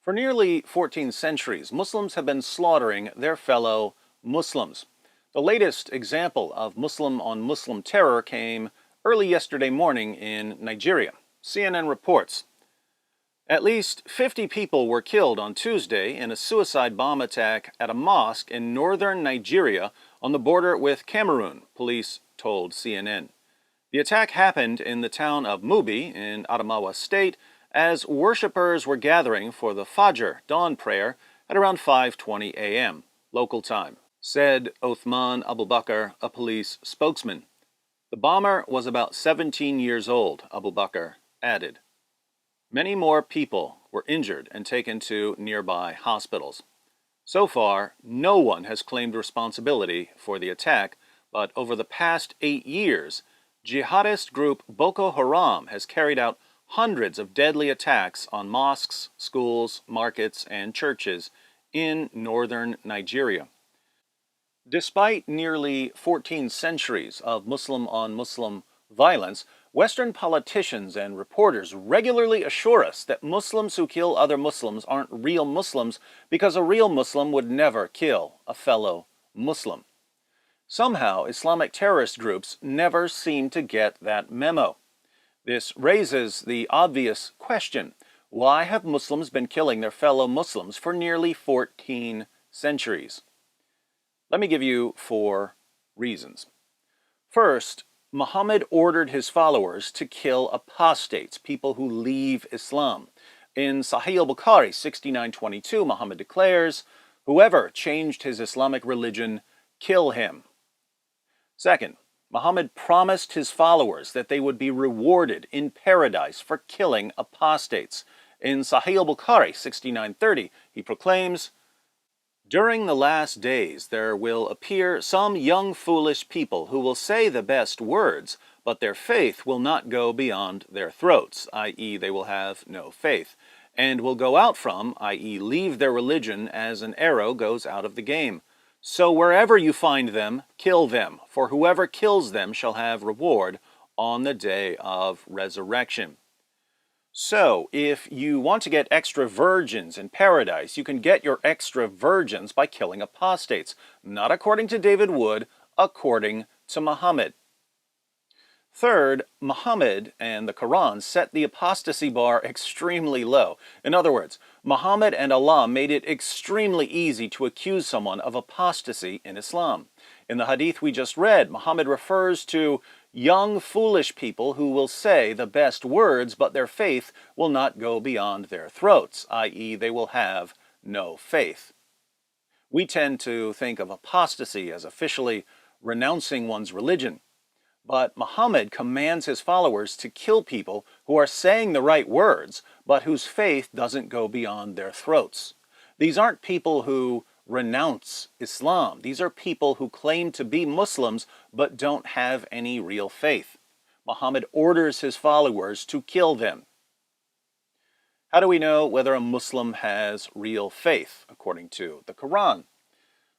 For nearly 14 centuries, Muslims have been slaughtering their fellow Muslims. The latest example of Muslim-on-Muslim terror came early yesterday morning in Nigeria. CNN reports at least 50 people were killed on Tuesday in a suicide bomb attack at a mosque in northern Nigeria on the border with Cameroon, police told CNN. The attack happened in the town of Mubi in Adamawa State as worshippers were gathering for the Fajr dawn prayer at around 5:20 a.m. local time, said Othman Abubakar, a police spokesman. The bomber was about 17 years old, Abubakar added. Many more people were injured and taken to nearby hospitals. So far, no one has claimed responsibility for the attack, but over the past 8 years, jihadist group Boko Haram has carried out hundreds of deadly attacks on mosques, schools, markets, and churches in northern Nigeria. Despite nearly 14 centuries of Muslim-on-Muslim violence, Western politicians and reporters regularly assure us that Muslims who kill other Muslims aren't real Muslims because a real Muslim would never kill a fellow Muslim. Somehow, Islamic terrorist groups never seem to get that memo. This raises the obvious question: why have Muslims been killing their fellow Muslims for nearly 14 centuries? Let me give you 4 reasons. First, Muhammad ordered his followers to kill apostates, people who leave Islam. In Sahih al-Bukhari 69:22, Muhammad declares, "Whoever changed his Islamic religion, kill him." Second, Muhammad promised his followers that they would be rewarded in paradise for killing apostates. In Sahih al-Bukhari 69:30, he proclaims, "During the last days there will appear some young foolish people who will say the best words, but their faith will not go beyond their throats," i.e. they will have no faith, "and will go out from," i.e. leave their religion as an arrow goes out of the game. So wherever you find them, kill them, for whoever kills them shall have reward on the day of resurrection. So, if you want to get extra virgins in paradise, you can get your extra virgins by killing apostates. Not according to David Wood, according to Muhammad. Third, Muhammad and the Quran set the apostasy bar extremely low. In other words, Muhammad and Allah made it extremely easy to accuse someone of apostasy in Islam. In the hadith we just read, Muhammad refers to young foolish people who will say the best words, but their faith will not go beyond their throats, i.e. they will have no faith. We tend to think of apostasy as officially renouncing one's religion. But Muhammad commands his followers to kill people who are saying the right words, but whose faith doesn't go beyond their throats. These aren't people who renounce Islam. These are people who claim to be Muslims, but don't have any real faith. Muhammad orders his followers to kill them. How do we know whether a Muslim has real faith, according to the Quran?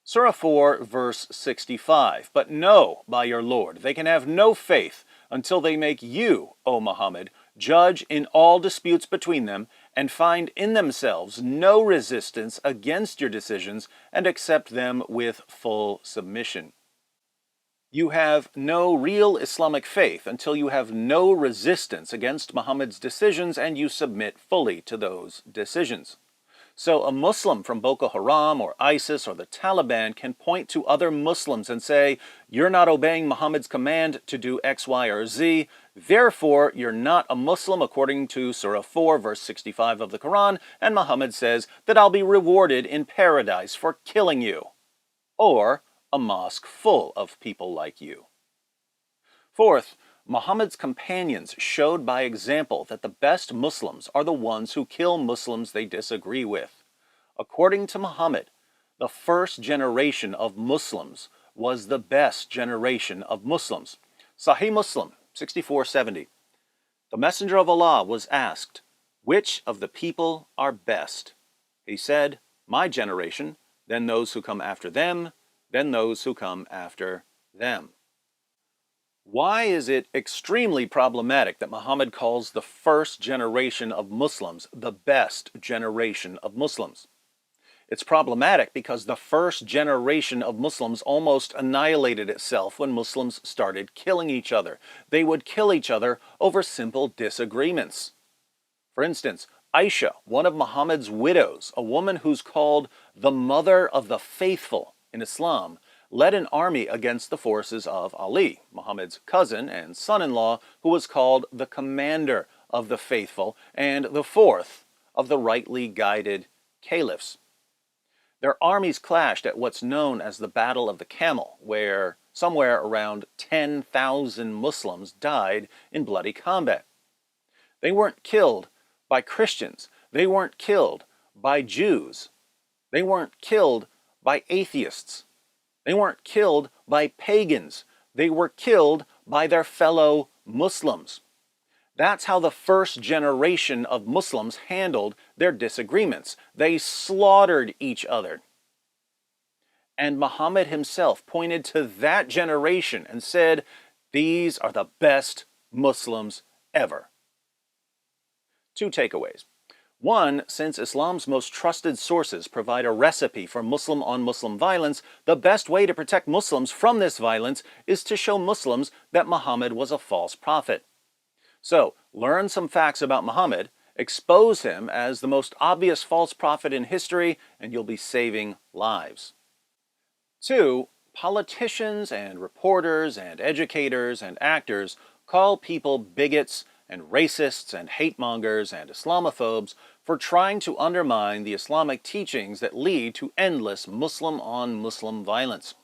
Surah 4, verse 65, "But know by your Lord, they can have no faith until they make you, O Muhammad, judge in all disputes between them, and find in themselves no resistance against your decisions, and accept them with full submission." You have no real Islamic faith until you have no resistance against Muhammad's decisions and you submit fully to those decisions. So a Muslim from Boko Haram or ISIS or the Taliban can point to other Muslims and say, "You're not obeying Muhammad's command to do X, Y, or Z, therefore you're not a Muslim according to Surah 4, verse 65 of the Quran, and Muhammad says that I'll be rewarded in paradise for killing you." Or a mosque full of people like you. Fourth, Muhammad's companions showed by example that the best Muslims are the ones who kill Muslims they disagree with. According to Muhammad, the first generation of Muslims was the best generation of Muslims. Sahih Muslim 6470. The Messenger of Allah was asked, "Which of the people are best?" He said, "My generation, then those who come after them, then those who come after them." Why is it extremely problematic that Muhammad calls the first generation of Muslims the best generation of Muslims? It's problematic because the first generation of Muslims almost annihilated itself when Muslims started killing each other. They would kill each other over simple disagreements. For instance, Aisha, one of Muhammad's widows, a woman who's called the mother of the faithful in Islam, led an army against the forces of Ali, Muhammad's cousin and son-in-law, who was called the commander of the faithful and the fourth of the rightly guided caliphs. Their armies clashed at what's known as the Battle of the Camel, where somewhere around 10,000 Muslims died in bloody combat. They weren't killed by Christians. They weren't killed by Jews. They weren't killed by atheists. They weren't killed by pagans. They were killed by their fellow Muslims. That's how the first generation of Muslims handled their disagreements. They slaughtered each other. And Muhammad himself pointed to that generation and said, "These are the best Muslims ever." Two takeaways. One, since Islam's most trusted sources provide a recipe for Muslim-on-Muslim violence, the best way to protect Muslims from this violence is to show Muslims that Muhammad was a false prophet. So, learn some facts about Muhammad, expose him as the most obvious false prophet in history, and you'll be saving lives. Two, politicians and reporters and educators and actors call people bigots and racists and hate-mongers and Islamophobes for trying to undermine the Islamic teachings that lead to endless Muslim-on-Muslim violence.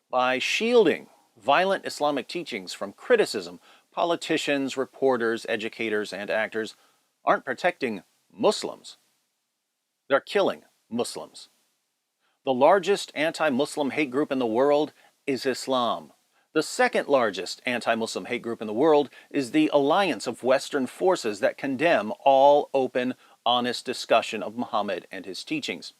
By shielding violent Islamic teachings from criticism, politicians, reporters, educators, and actors aren't protecting Muslims. They're killing Muslims. The largest anti-Muslim hate group in the world is Islam. The second largest anti-Muslim hate group in the world is the alliance of Western forces that condemn all open, honest discussion of Muhammad and his teachings.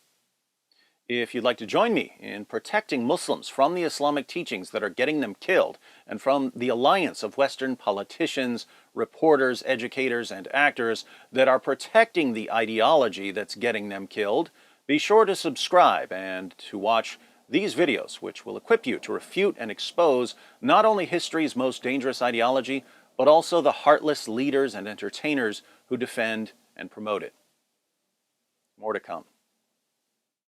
If you'd like to join me in protecting Muslims from the Islamic teachings that are getting them killed, and from the alliance of Western politicians, reporters, educators, and actors that are protecting the ideology that's getting them killed, be sure to subscribe and to watch these videos, which will equip you to refute and expose not only history's most dangerous ideology, but also the heartless leaders and entertainers who defend and promote it. More to come.